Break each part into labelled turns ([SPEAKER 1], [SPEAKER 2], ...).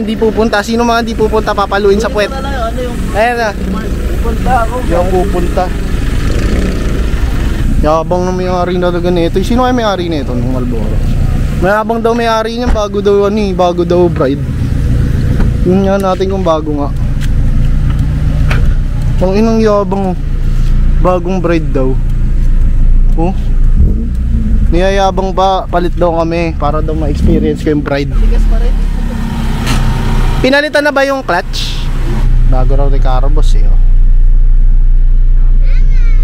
[SPEAKER 1] hindi pupunta. Sino mga hindi pupunta papaluin sa puwet? Ayan na.
[SPEAKER 2] Pupunta ako.
[SPEAKER 1] Yung pupunta. Yabang na may-ari na talaga nito. Sino ay may-ari nito ng Marlboro? Mayabang daw may-ari niyan, bago daw bago daw bride. Yun nga natin kung bago nga. Ang inang yabang, bagong bride daw. Oh. Niyayabang ba, palit daw kami para daw ma-experience ko yung bride. Pinalitan na ba yung clutch? Bago raw ni Carabos eh. Oh.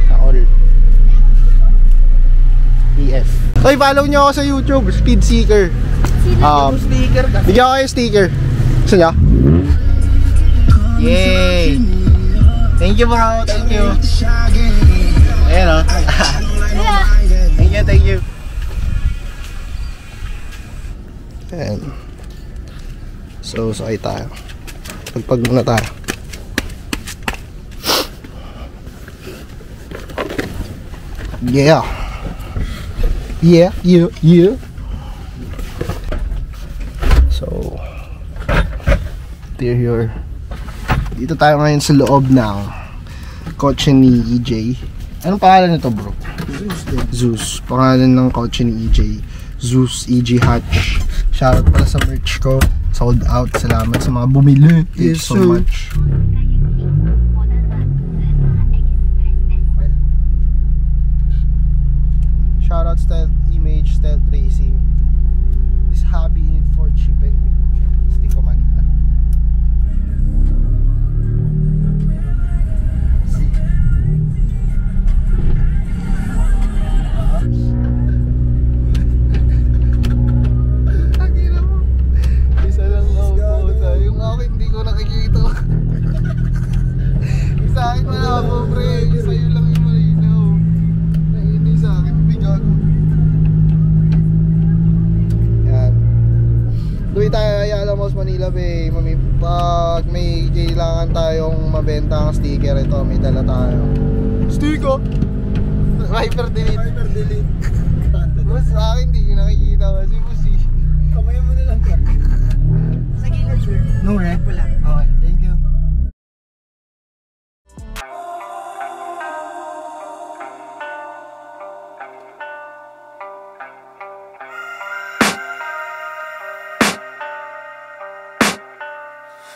[SPEAKER 1] Na-all EF. Oy, follow nyo ako sa YouTube, Speed Seeker.
[SPEAKER 2] Sticker ka.
[SPEAKER 1] Bigyan ko kayo sticker. Gusto nyo? Yay! Thank you bro, thank you. Ayan o. Thank you. Ayan. So, sakay tayo. Pagpag muna tayo. Yeah. Yeah. So, here. Dito tayo ngayon sa loob ng kotse ni EJ. Anong pangalan nito bro? Zeus. Pangalan ng kotse ni EJ. Zeus EJ Hatch. Shoutout pala sa merch ko. Sold out. Salamat sa mga bumili. Thank you so much. Shoutout Stealth Image, Stealth Racing. This hobby in Fort Shippen, Stico Manila. Isa lang ako po. Yung akin hindi ko nakikita. Isa akin wala po pre. Sa'yo lang yung malinaw. Naini sa akin. Gago. Yan. Duwi tayo Ayala Malls Manila Bay. Pag may kailangan tayong mabenta ang sticker, ito may dala tayo. Sticker? Hyper delete. Mas sa akin hindi ko nakikita kasi busi.
[SPEAKER 2] Kamay mo na lang ka. Sa gilid sir.
[SPEAKER 1] No red?
[SPEAKER 2] Wala.
[SPEAKER 1] Okay, thank you.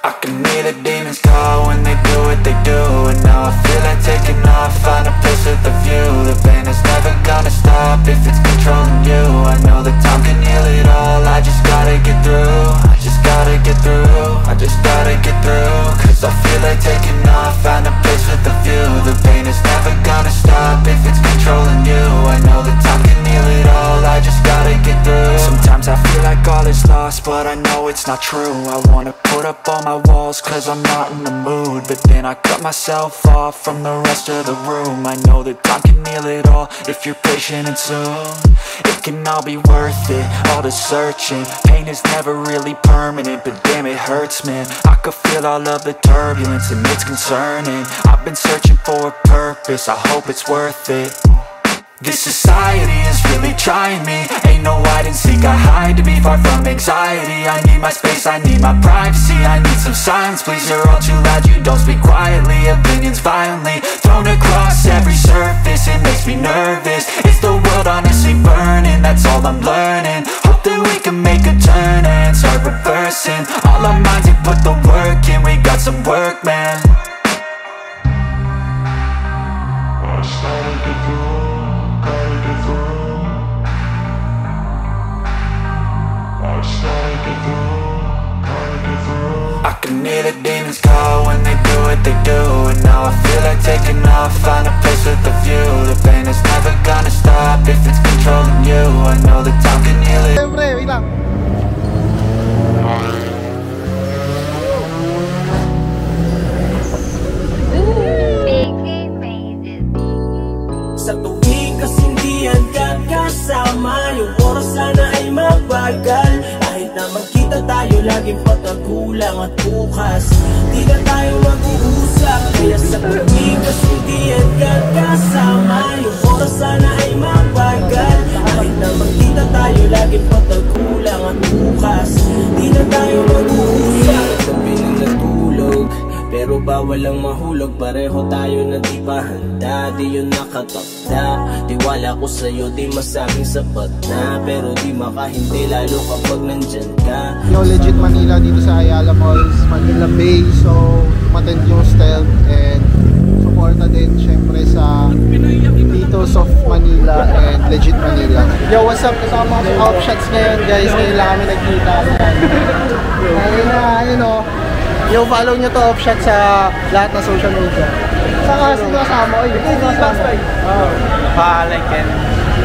[SPEAKER 3] I can hear the demons call when they do what they do. And now I feel like taking off, find a place with a view. The pain is never gonna stop if it's controlling you. I know that time can heal it all, I just gotta get through. I just gotta get through, I just gotta get through. Cause I feel like taking off, find a place with a view. The pain is never gonna stop if it's controlling you. I know that time can heal it all, I just gotta get through. Sometimes I feel like all is lost, but I know it's not true. I wanna put up all my walls cause I'm not in the mood. But then I cut myself off from the rest of the room. I know that time can heal it all if you're patient and soon. It can all be worth it, all the searching. Pain is never really permanent, but damn it hurts man. I could feel all of the turbulence and it's concerning. I've been searching for a purpose, I hope it's worth it. This society is really trying me. Ain't no hide and seek, I hide to be far from anxiety. I need my space, I need my privacy. I need some silence, please, you're all too loud. You don't speak quietly, opinions violently thrown across every surface. It makes me nervous, is the world honestly burning? That's all I'm learning. Hope that we can make a turn and start reversing all our minds and put the work in. We got some work, man. I can hear the demons call when they do what they do. And now I feel like taking off, find a place with a view. The pain is never gonna stop if it's controlling you. I know that time can heal it.
[SPEAKER 1] Siyempre, wait lang.
[SPEAKER 2] Sa tuwing kasindihan ka kasama, yung oras sana ay mabagal. Kahit na magkita tayo, laging pagkakulang at bukas di na tayo mag-uusap. Kaya sa tuwing kasindihan ka kasama, yung oras sana ay mabagal. Kahit na magkita tayo, laging pagkakulang at bukas di na tayo mag-uusap. mo ba walang mahulog? Pareho tayo na di pa handa, di yun nakatakda. Tiwala ko sa'yo, di masabing sapat na, pero di makahindi lalo kapag nandyan ka.
[SPEAKER 1] Yo, legit Manila dito sa Ayala Malls, Manila Bay. So, matend yung stealth and suporta din syempre sa Titos of Manila and legit Manila. Yo, what's up? Kasama ko sa Off Shots ngayon guys. Ngayon lang kami nagkita. Ayun na, ayun o. Yo, follow nyo to Off Shots sa lahat ng social media. Saka sino kasama ko? Ito yung kasama.
[SPEAKER 4] Pa-like and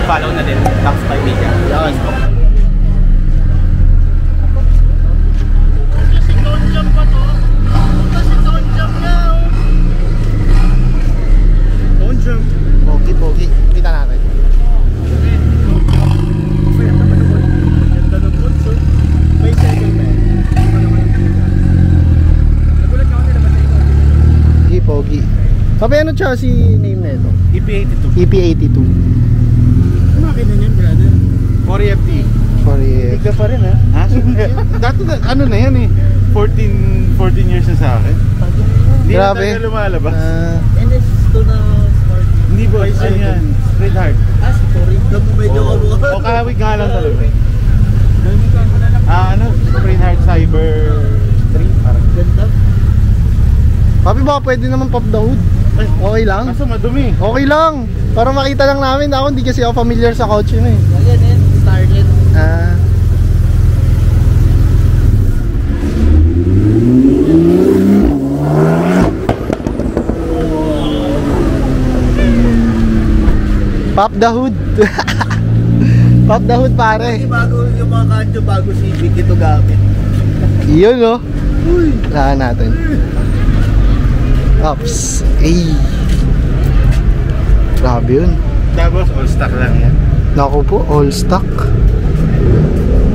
[SPEAKER 4] follow na din Max 5 Media.
[SPEAKER 1] Yan. Pogi, kita natin. Pogi. Papi, ano chassis name na ito?
[SPEAKER 4] EP82.
[SPEAKER 1] EP82.
[SPEAKER 4] Makina niyan, brother. 4FT.
[SPEAKER 1] 4EF.
[SPEAKER 4] Ika pa rin, ha? Dati na, ano na yan eh. 14 years na sa akin. Hindi na
[SPEAKER 1] Grabe.
[SPEAKER 4] talaga lumalabas.
[SPEAKER 5] NS2 na smart.
[SPEAKER 4] Hindi boss, ano yan? Straight hard.
[SPEAKER 5] Sorry. Medyo
[SPEAKER 4] O kahawig nga lang talaga. Ano? Straight hard Cyber 3. Parang
[SPEAKER 5] ganda.
[SPEAKER 1] Papi, baka pwede naman pop the hood. Okay lang?
[SPEAKER 4] kaso madumi.
[SPEAKER 1] Okay lang. Para makita lang namin. Ako hindi kasi ako familiar sa kotse na eh.
[SPEAKER 5] Ayan yan, Starlet.
[SPEAKER 1] Ah. Pop the hood. Pop the hood pare.
[SPEAKER 5] Bago yung mga kanjo, bago Civic ito gamit.
[SPEAKER 1] Iyon oh. Lahan natin. Ups. Ay. Grabe yun.
[SPEAKER 4] Tapos all stock lang yan.
[SPEAKER 1] Naku po, all stock.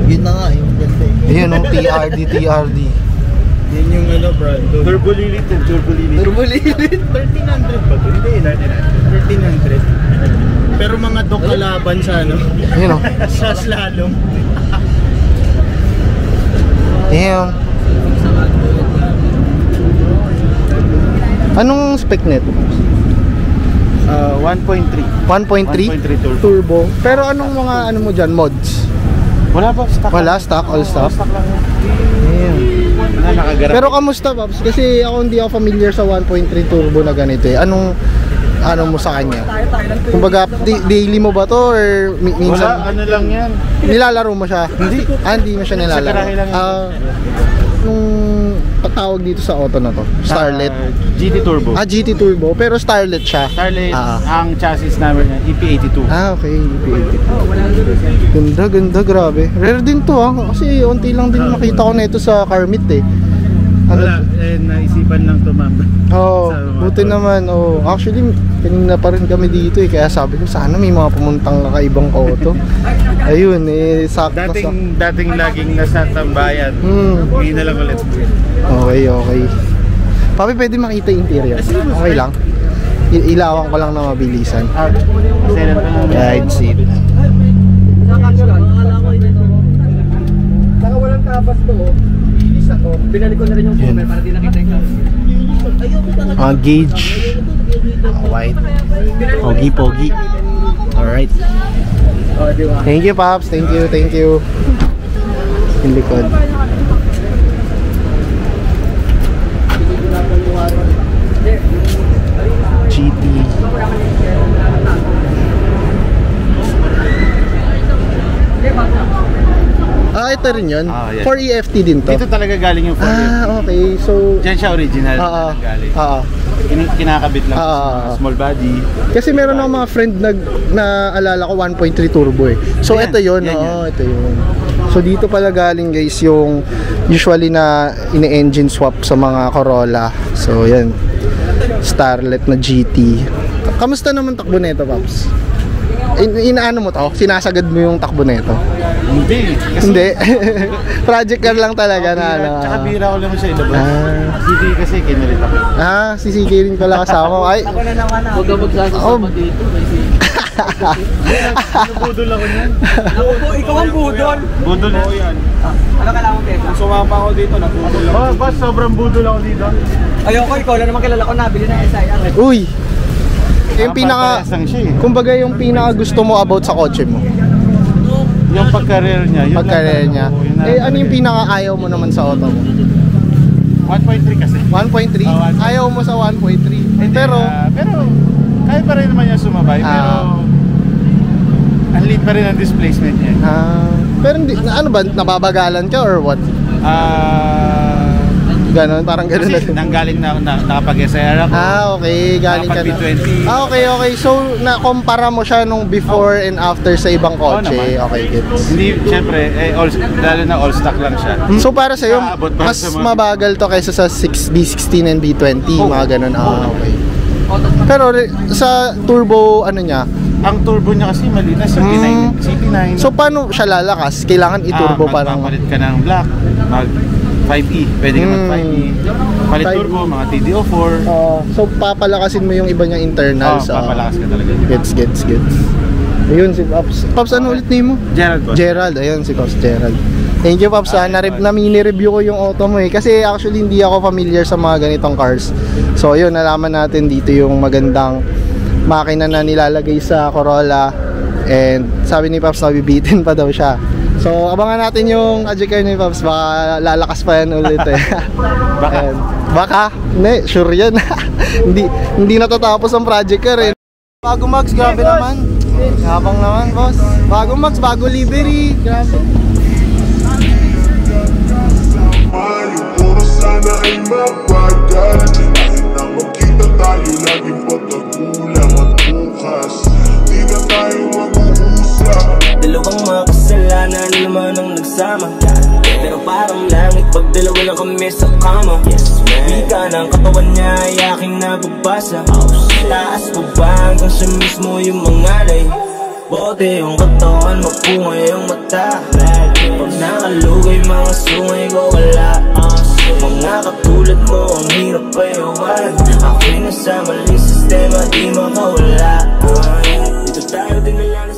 [SPEAKER 5] Yun na nga, yung ganda eh.
[SPEAKER 1] Ayun oh, TRD.
[SPEAKER 5] Yan yung ano, bro.
[SPEAKER 4] Turbo lilit and turbo lilit.
[SPEAKER 5] Turbo lilit.
[SPEAKER 4] 1300 ba ito? Hindi, 1300.
[SPEAKER 5] Pero mga dok kalaban sa ano.
[SPEAKER 1] Ayun oh.
[SPEAKER 5] Sa slalom.
[SPEAKER 1] Ayun. Anong spec nito?
[SPEAKER 4] 1.3.
[SPEAKER 1] 1.3 turbo. Pero anong mga ano mo dyan, mods?
[SPEAKER 4] Wala pa, stock.
[SPEAKER 1] Wala, stock, all stock.
[SPEAKER 4] Stock lang yan.
[SPEAKER 1] Ayun.
[SPEAKER 4] Nakagara.
[SPEAKER 1] Pero kamusta Babs? Kasi ako hindi ako familiar sa 1.3 turbo na ganito eh. Anong ano mo sa kanya? Kumbaga daily mo ba to or minsan?
[SPEAKER 4] Wala, ano lang yan.
[SPEAKER 1] Nilalaro mo siya? Hindi. Hindi mo siya nilalaro.
[SPEAKER 4] Sa garahe lang yan.
[SPEAKER 1] Nung patawag dito sa auto na to, Starlet.
[SPEAKER 4] GT Turbo.
[SPEAKER 1] GT Turbo, pero Starlet siya.
[SPEAKER 4] Starlet, ang chassis number niya, EP82.
[SPEAKER 1] Okay, EP82. Ganda, grabe. Rare din to kasi unti lang din makita ko na ito sa Carmit eh.
[SPEAKER 4] Wala, naisipan lang to ma'am.
[SPEAKER 1] Buti naman. Actually, kanina pa rin kami dito eh. Kaya sabi ko, sana may mga pumuntang kakaibang auto. Ayun eh, sakto.
[SPEAKER 4] Dating laging nasa tambayan. Hindi na lang ulit.
[SPEAKER 1] Okay. Papi, pwede makita yung interior. Okay lang. Ilawan ko lang na mabilisan. Guide seat.
[SPEAKER 5] Saka walang tapas to. Binalik ko na rin yung cover para di nakita yung
[SPEAKER 1] Gauge. White. Pogi. Alright. Thank you, Pops. Thank you. Yung likod. GT. Ito rin yun?
[SPEAKER 4] Yes.
[SPEAKER 1] 4EFT din to?
[SPEAKER 4] Dito talaga galing yung 4EFT.
[SPEAKER 1] Okay. So,
[SPEAKER 4] Diyan siya original galing. Kinakabit lang sa small body.
[SPEAKER 1] Kasi meron akong mga friend na alala ko 1.3 turbo eh. So
[SPEAKER 4] Ayan,
[SPEAKER 1] ito yun, ito yun. So dito pala galing guys yung usually na ine-engine swap sa mga Corolla. So yan, Starlet na GT. Kamusta naman takbo nito, Paps? Inaano mo to? Sinasagad mo yung takbo nito?
[SPEAKER 4] Hindi.
[SPEAKER 1] Hindi. Project car lang talaga na ano.
[SPEAKER 4] Tsaka bira ko naman siya ilabas. CK kasi kinalit ako.
[SPEAKER 1] Si CK rin pala kasama. Ay.
[SPEAKER 5] Huwag ka magsasama dito.
[SPEAKER 4] Budol ako niyan.
[SPEAKER 5] Ako po, ikaw ang budol.
[SPEAKER 4] Budol ako yan.
[SPEAKER 5] Ano kailangan mo, Tessa?
[SPEAKER 4] Sumama ako dito, nagbudol ako. Oh, boss, sobrang budol ako dito.
[SPEAKER 5] Ayoko, ikaw lang naman kilala ko, nabili ng SIR.
[SPEAKER 1] Uy! Yung pinaka,
[SPEAKER 4] Parehas siya eh.
[SPEAKER 1] kumbaga yung pinaka gusto mo about sa kotse mo.
[SPEAKER 4] Yung pagkarir niya. Yun
[SPEAKER 1] Pagkarir niya. Ano yung pinaka ayaw mo naman sa auto mo?
[SPEAKER 4] 1.3 kasi.
[SPEAKER 1] 1.3? Ayaw mo sa 1.3. Pero
[SPEAKER 4] kaya pa rin naman niya sumabay. Pero ang liit pa rin ang displacement niya.
[SPEAKER 1] Pero hindi, ano ba, nababagalan ka or what? Ganon, parang ganon.
[SPEAKER 4] Kasi nanggaling na nakapag-SIR ako.
[SPEAKER 1] Okay, galing ka na.
[SPEAKER 4] Nakapag-B20.
[SPEAKER 1] Okay. So, na-compara mo siya nung before and after sa ibang kotse. Okay, gets.
[SPEAKER 4] Hindi, syempre, lalo na all stock lang siya.
[SPEAKER 1] So, para sa'yo,
[SPEAKER 4] Aabot pa
[SPEAKER 1] mas
[SPEAKER 4] sa mga-
[SPEAKER 1] mabagal to kaysa sa B16 and B20, mga ganon. Okay. Pero sa turbo, ano niya?
[SPEAKER 4] Ang turbo niya kasi maliit na, CP9.
[SPEAKER 1] So, paano siya lalakas? Kailangan i-turbo parang...
[SPEAKER 4] Magpapalit ka ng black, mag 5E, pwede ka mag 5E. Palit
[SPEAKER 1] 5E.
[SPEAKER 4] turbo, mga TD04.
[SPEAKER 1] So, papalakasin mo yung iba niyang internals.
[SPEAKER 4] Papalakas ka talaga.
[SPEAKER 1] Gets. Ayun, si Pops. Pops, ano ulit name mo?
[SPEAKER 4] Gerald boss.
[SPEAKER 1] Gerald, ayun, si Pops Gerald. Thank you, Pops. Na mini-review ko yung auto mo eh. Kasi actually, hindi ako familiar sa mga ganitong cars. So, ayun, nalaman natin dito yung magandang makina na nilalagay sa Corolla. And sabi ni Pops, nabibitin pa daw siya. So, abangan natin yung Adjecare ni Pops. Baka lalakas pa yan ulit eh. Baka? Hindi, sure yan. hindi natatapos ang project ka rin. Bago Max, grabe naman. Yabang naman, boss. Bago Max, bago livery. Grabe.
[SPEAKER 6] Sana ay mabagal kahit na magkita tayo laging pagkagulang at bukas di na tayo mag-uusap.
[SPEAKER 2] Dalawang makasalanan naman ang nagsama, pero parang langit pag dalawa na kami sa kama. Wika ng katawan niya ay aking nababasa. Taas pa ba hanggang siya mismo yung mangalay. Bote yung katawan, mapungay yung mata. Pag nakalugay mga sungay ko wala. Mga katulad mo ang hirap payawan. Ako'y nasa maling sistema, di makawala. Dito tayo din na lang